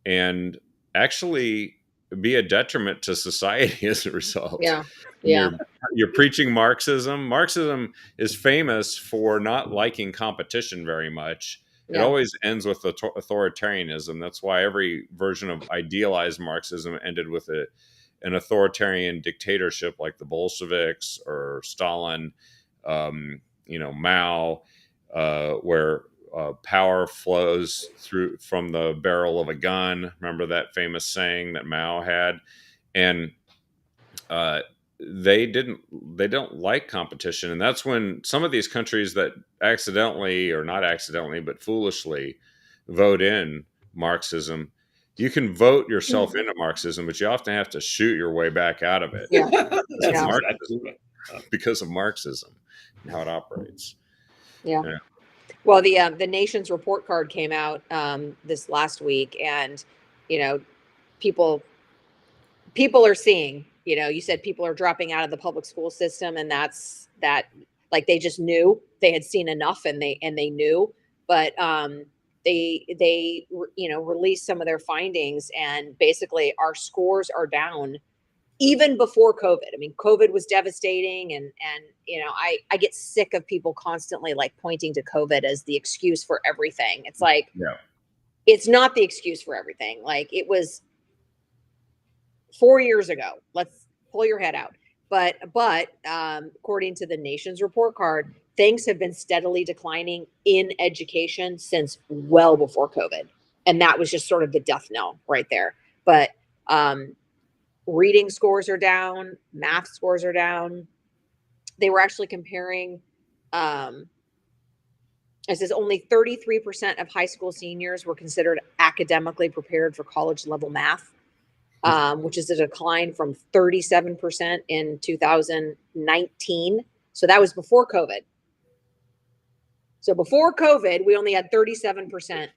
A: and actually be a detriment to society as a result.
B: Yeah.
A: And
B: Yeah.
A: you're preaching Marxism. Marxism is famous for not liking competition very much. It
B: Yeah.
A: always ends with authoritarianism. That's why every version of idealized Marxism ended with an authoritarian dictatorship like the Bolsheviks or Stalin, Mao, where power flows through from the barrel of a gun. Remember that famous saying that Mao had? And uh, they don't like competition, and that's when some of these countries that accidentally, or not accidentally but foolishly, vote in Marxism. You can vote yourself into Marxism, but you often have to shoot your way back out of it
B: Yeah.
C: That's
A: of
B: Yeah.
C: exactly
A: Marxism,
C: right.
A: because of Marxism and how it operates.
B: Yeah.
A: Yeah.
B: Well, the nation's report card came out this last week, and you know, people people are seeing. You said people are dropping out of the public school system, and that's that. Like they just knew they had seen enough, and they knew, but they released some of their findings, and basically our scores are down even before COVID. I mean, COVID was devastating, and I get sick of people constantly like pointing to COVID as the excuse for everything. It's like
A: Yeah.
B: it's not the excuse for everything. Like it was 4 years ago. Let's pull your head out. But according to the nation's report card, things have been steadily declining in education since well before COVID, and that was just sort of the death knell right there. But reading scores are down, math scores are down. They were actually comparing, it says only 33% of high school seniors were considered academically prepared for college level math, which is a decline from 37% in 2019. So that was before COVID. So before COVID, we only had 37%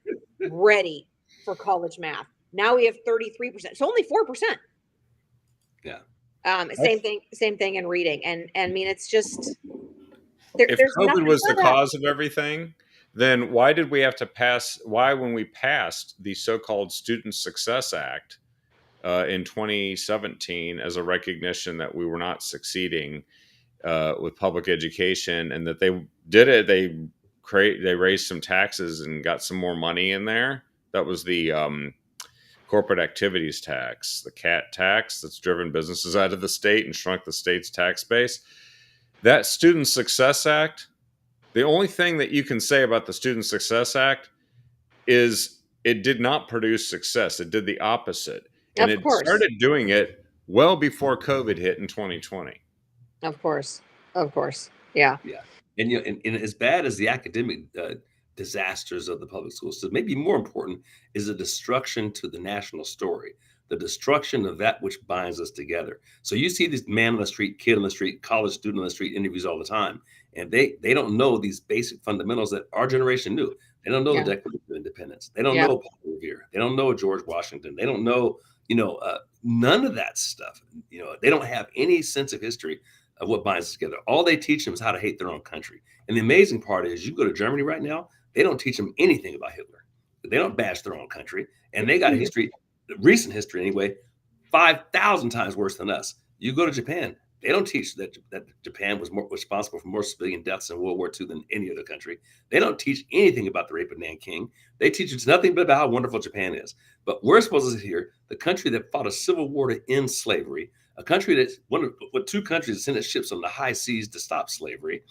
B: ready for college math. Now we have 33%. So only 4%.
C: Yeah.
B: Same thing in reading. And I mean, it's just,
A: If
B: there's
A: COVID
B: nothing
A: was
B: for
A: the
B: that.
A: cause of everything, then why did we have to pass? Why, when we passed the so-called Student Success Act in 2017 as a recognition that we were not succeeding with public education, and that they did it, they raised some taxes and got some more money in there. That was the corporate activities tax, the CAT tax, that's driven businesses out of the state and shrunk the state's tax base. That Student Success Act, the only thing that you can say about the Student Success Act is it did not produce success. It did the opposite. And
B: Of
A: it
B: course.
A: started doing it well before COVID hit in 2020.
B: Of course. Of course. Yeah.
C: Yeah. And as bad as the academic disasters of the public school system, maybe more important is the destruction to the national story, the destruction of that which binds us together. So you see this man on the street, kid on the street, college student on the street interviews all the time, and they don't know these basic fundamentals that our generation knew. They don't know the
B: Yeah.
C: Declaration of Independence. They don't
B: Yeah.
C: know Paul Revere. They don't know George Washington. They don't know, none of that stuff. They don't have any sense of history of what binds us together. All they teach them is how to hate their own country. And the amazing part is, you go to Germany right now, they don't teach them anything about Hitler. They don't bash their own country, and they got a history, recent history anyway, 5,000 times worse than us. You go to Japan, They don't teach that Japan was more responsible for more civilian deaths in World War II than any other country. They don't teach anything about the rape of Nanking. They teach us nothing but about how wonderful Japan is. But we're supposed to sit here, the country that fought a civil war to end slavery, a country that's one of what two countries that sent its ships on the high seas to stop slavery.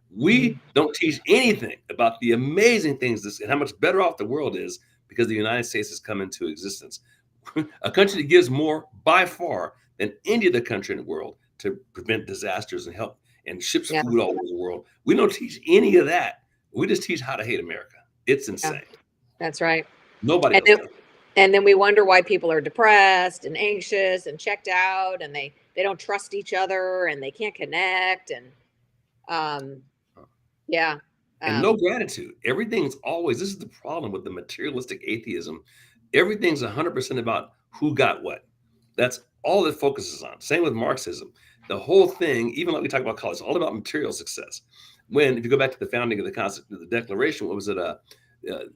C: We don't teach anything about the amazing things this and how much better off the world is because the United States has come into existence. A country that gives more by far than any other country in the world to prevent disasters and help and ships
B: Yeah.
C: food all over the world. We don't teach any of that. We just teach how to hate America. It's
B: Yeah.
C: insane.
B: That's right.
C: Nobody
B: And
C: else
B: then,
C: does.
B: and then we wonder why people are depressed and anxious and checked out, and they don't trust each other, and they can't connect, and um, yeah,
C: And no gratitude. Everything's always this is the problem with the materialistic atheism. Everything's 100% about who got what. That's all it focuses on. Same with Marxism. The whole thing, even like we talk about college, is all about material success. When if you go back to the founding of the concept of the Declaration, what was it?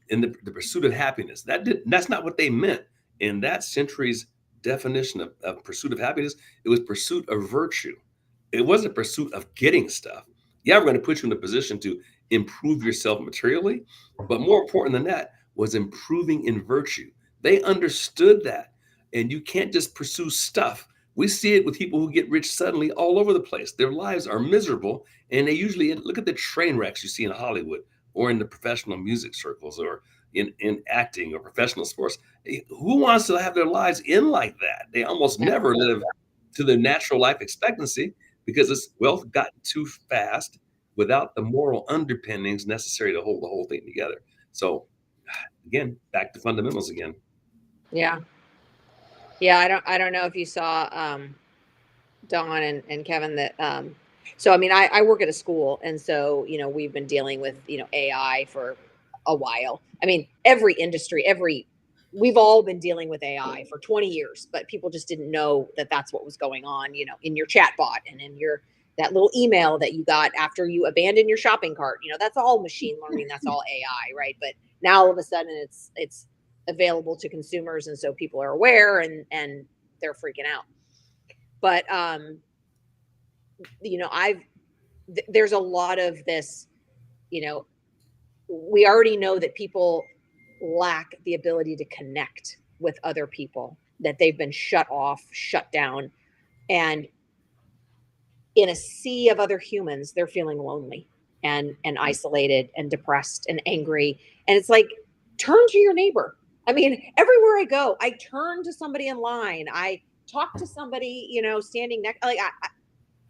C: In the pursuit of happiness. That's not what they meant in that century's definition of pursuit of happiness. It was pursuit of virtue. It wasn't pursuit of getting stuff. Yeah, we're going to put you in a position to improve yourself materially, but more important than that was improving in virtue. They understood that. And you can't just pursue stuff. We see it with people who get rich suddenly all over the place. Their lives are miserable, and they usually look at the train wrecks you see in Hollywood or in the professional music circles or in acting or professional sports. Who wants to have their lives in like that? They almost never live to their natural life expectancy because it's wealth gotten too fast without the moral underpinnings necessary to hold the whole thing together. So again, back to fundamentals again.
B: yeah, yeah. I don't know if you saw Don and Kevin that so I mean I work at a school, and so we've been dealing with AI for a while. I mean every industry, we've all been dealing with AI for 20 years, but people just didn't know that that's what was going on, in your chat bot and in your that little email that you got after you abandoned your shopping cart. That's all machine learning, that's all AI, right? But now all of a sudden it's available to consumers, and so people are aware, and they're freaking out. But I've there's a lot of this, we already know that people lack the ability to connect with other people, that they've been shut off, shut down, and in a sea of other humans, they're feeling lonely and isolated and depressed and angry. And it's like, turn to your neighbor. I mean, everywhere I go, I turn to somebody in line. I talk to somebody, standing next. Like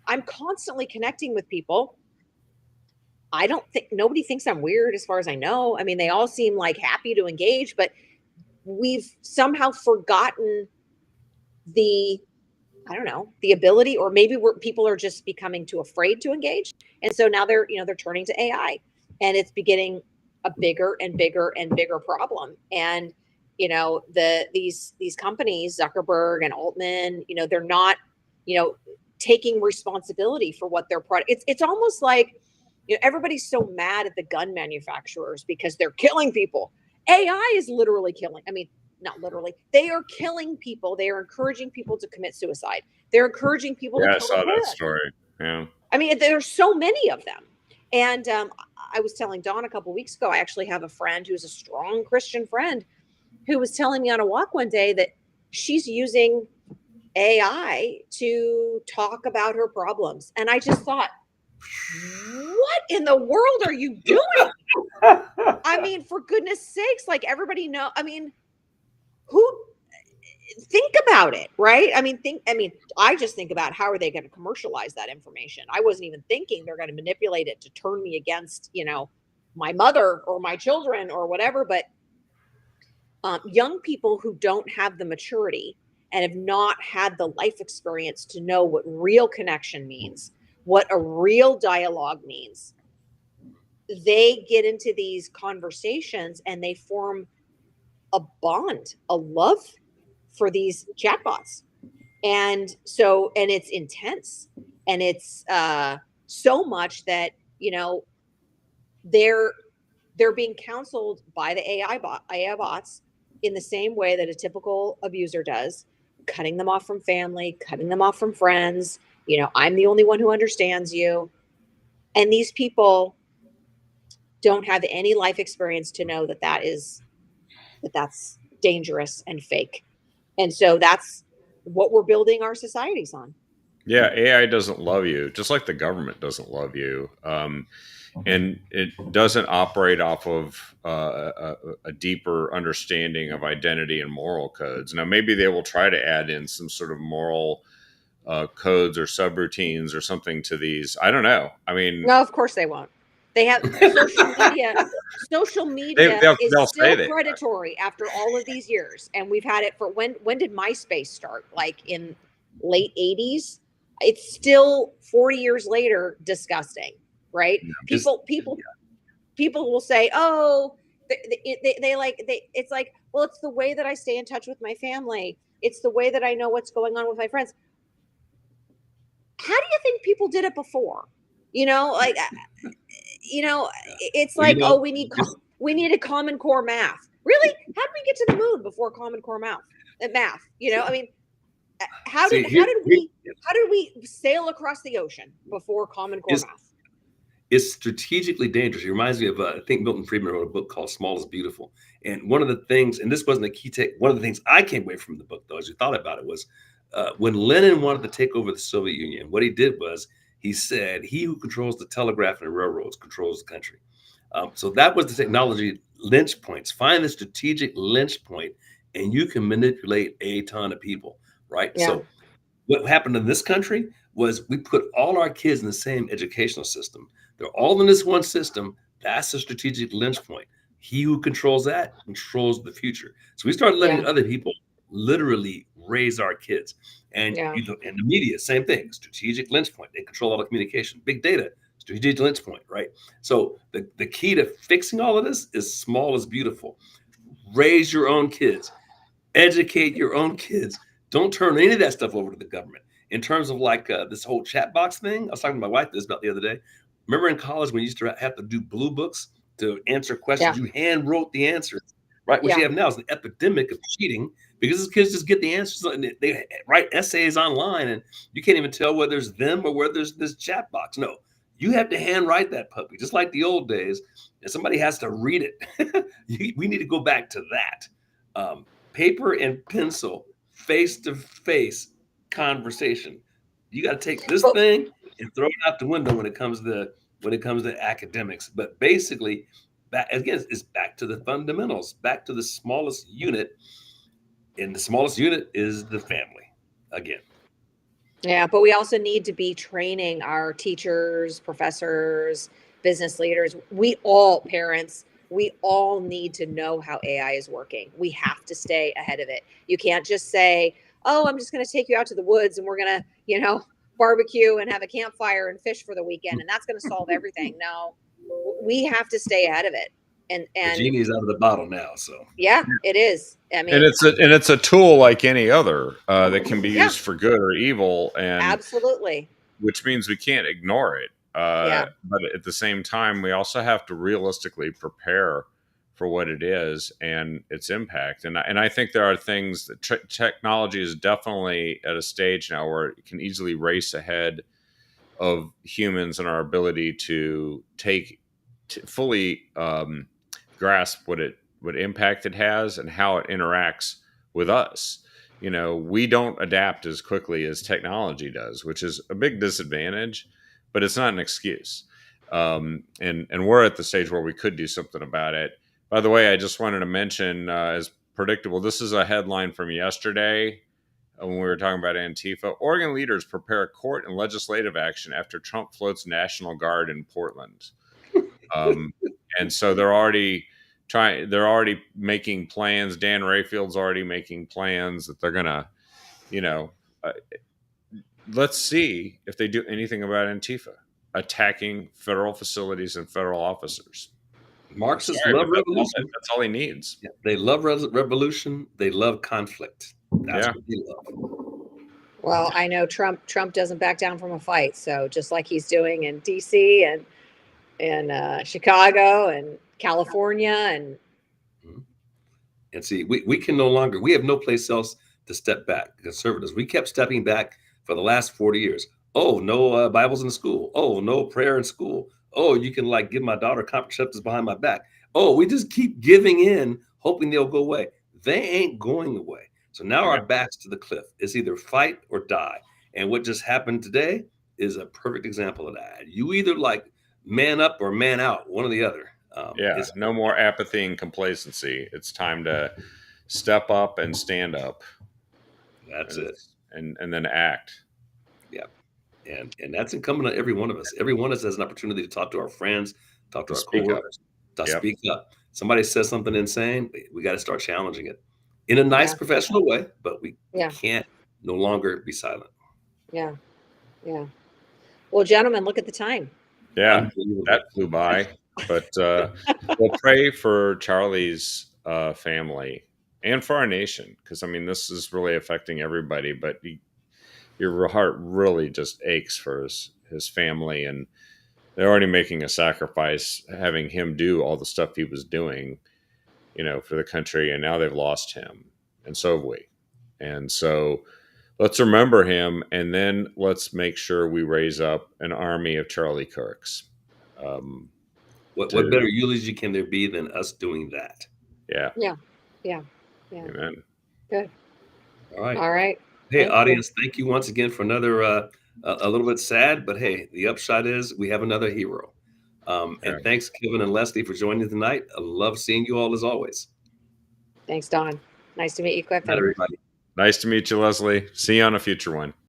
B: I'm constantly connecting with people. I don't think nobody thinks I'm weird as far as I know. I mean, they all seem like happy to engage, but we've somehow forgotten the I don't know, the ability, or maybe people are just becoming too afraid to engage. And so now they're turning to AI, and it's beginning a bigger and bigger and bigger problem. And, these companies, Zuckerberg and Altman, they're not, you know, taking responsibility for what their product, it's almost like, everybody's so mad at the gun manufacturers because they're killing people. AI is literally killing. I mean, not literally. They are killing people. They are encouraging people to commit suicide. They're encouraging people to
A: Yeah, I
B: kill their
A: saw that
B: pet.
A: story. Yeah.
B: I mean, there's so many of them. And I was telling Dawn a couple weeks ago, I actually have a friend who's a strong Christian friend who was telling me on a walk one day that she's using AI to talk about her problems. And I just thought, what in the world are you doing? I mean, for goodness sakes, like everybody know. I mean, who think about it, right? I just think about how are they going to commercialize that information. I wasn't even thinking they're going to manipulate it to turn me against, my mother or my children or whatever. But young people who don't have the maturity and have not had the life experience to know what real connection means, what a real dialogue means, they get into these conversations and they form a bond, a love for these chatbots. And so, and it's intense, and it's so much that, they're being counseled by the AI bots in the same way that a typical abuser does, cutting them off from family, cutting them off from friends, I'm the only one who understands you. And these people don't have any life experience to know that's dangerous and fake. And so that's what we're building our societies on.
A: Yeah, AI doesn't love you, just like the government doesn't love you. And it doesn't operate off of a deeper understanding of identity and moral codes. Now, maybe they will try to add in some sort of moral codes or subroutines or something to these. I don't know. I mean,
B: No, of course they won't. They have social media. Social media is
A: they'll say
B: still
A: that.
B: predatory after all of these years, and we've had it for when did MySpace start? Like in late 80s. It's still 40 years later disgusting, right? People will say, "Oh, it's like, well, it's the way that I stay in touch with my family. It's the way that I know what's going on with my friends." How do you think people did it before? Like it's
C: Well,
B: like, oh, we need a Common Core math. Really? How did we get to the moon before Common Core math? I mean, how
C: see,
B: did
C: here,
B: how did we sail across the ocean before Common Core math?
C: it's strategically dangerous. It reminds me of, I think Milton Friedman wrote a book called Small is Beautiful. And one of the things, and this wasn't a key take, one of the things I came away from the book, though, as you thought about it, was when Lenin wanted to take over the Soviet Union, what he did was he said, he who controls the telegraph and the railroads controls the country. So that was the technology lynch points. Find the strategic lynch point, and you can manipulate a ton of people, right?
B: Yeah.
C: So what happened in this country was we put all our kids in the same educational system. They're all in this one system. That's a strategic lynch point. He who controls that controls the future. So we started letting other people literally raise our kids. And in the media, same thing. Strategic lynch point. They control all the communication. Big data, strategic lynch point, right? So the key to fixing all of this is small is beautiful. Raise your own kids. Educate your own kids. Don't turn any of that stuff over to the government. In terms of like this whole chat box thing, I was talking to my wife this about the other day. Remember in college when you used to have to do blue books to answer questions? You hand wrote the answers, right? What you have now is an epidemic of cheating because these kids just get the answers and they write essays online and you can't even tell whether it's them or whether it's this chat box. No, you have to hand write that puppy, just like the old days. And somebody has to read it. We need to go back to that. Paper and pencil, face-to-face conversation. You got to take this thing and throw it out the window when it comes to academics. But basically, again, it's back to the fundamentals, back to the smallest unit, and the smallest unit is the family. Again.
B: Yeah, but we also need to be training our teachers, professors, business leaders. Parents, we all need to know how AI is working. We have to stay ahead of it. You can't just say, "Oh, I'm just going to take you out to the woods and we're going to, barbecue and have a campfire and fish for the weekend and that's going to solve everything." No, we have to stay ahead of it. And
C: the genie's out of the bottle now. So
B: yeah, it is. I mean,
A: and it's a tool like any other that can be used for good or evil, and
B: absolutely,
A: which means we can't ignore it. But at the same time, we also have to realistically prepare for what it is and its impact. And I think there are things that technology is definitely at a stage now where it can easily race ahead of humans and our ability to fully grasp what impact it has and how it interacts with us. We don't adapt as quickly as technology does, which is a big disadvantage, but it's not an excuse. And we're at the stage where we could do something about it. By the way, I just wanted to mention, as predictable, this is a headline from yesterday when we were talking about Antifa. Oregon leaders prepare court and legislative action after Trump floats National Guard in Portland. And so they're already making plans. Dan Rayfield's already making plans that they're gonna, let's see if they do anything about Antifa attacking federal facilities and federal officers.
C: Marxists love revolution.
A: That's all he needs.
C: Yeah, they love revolution. They love conflict. That's what they love.
B: Well, I know Trump doesn't back down from a fight. So just like he's doing in DC and Chicago and California
C: and see, we can no longer, we have no place else to step back. Conservatives, we kept stepping back for the last 40 years. Oh, no Bibles in school. Oh, no prayer in school. Oh, you can like give my daughter contraceptives behind my back. Oh, we just keep giving in, hoping they'll go away. They ain't going away. So now
A: Yeah.
C: our backs to the cliff. It's either fight or die. And what just happened today is a perfect example of that. You either like man up or man out, one or the other.
A: Yeah.
C: It's
A: No more apathy and complacency. It's time to step up and stand up,
C: That's it.
A: and then act
C: Yeah. And that's incumbent on every one of us. Every one of us has an opportunity to talk to our friends, talk to
A: and
C: our
A: speak up.
C: coworkers, to
A: Yep.
C: speak up. Somebody says something insane, we got to start challenging it in a nice
B: Yeah.
C: professional way, but we
B: Yeah.
C: can't no longer be silent.
B: Yeah. Yeah. Well, gentlemen, look at the time.
A: Yeah. That
C: Unbelievable.
A: flew by. But we'll pray for Charlie's family and for our nation, because I mean, this is really affecting everybody. But your heart really just aches for his family, and they're already making a sacrifice, having him do all the stuff he was doing, for the country, and now they've lost him, and so have we. And so let's remember him, and then let's make sure we raise up an army of Charlie Kirks. Um,
C: What
A: to
C: better eulogy can there be than us doing that?
A: Yeah,
B: Yeah. Yeah. Yeah.
A: amen.
B: Good.
C: All right.
B: All right.
C: Hey,
B: Thank you.
C: audience, thank you once again for another a little bit sad, but hey, the upshot is we have another hero.
A: Yeah.
C: And thanks, Kevin and Leslie, for joining tonight. I love seeing you all as always.
B: Thanks, Don. Nice to meet you,
C: Good night,
B: Clifton.
C: everybody.
A: Nice to meet you, Leslie. See you on a future one.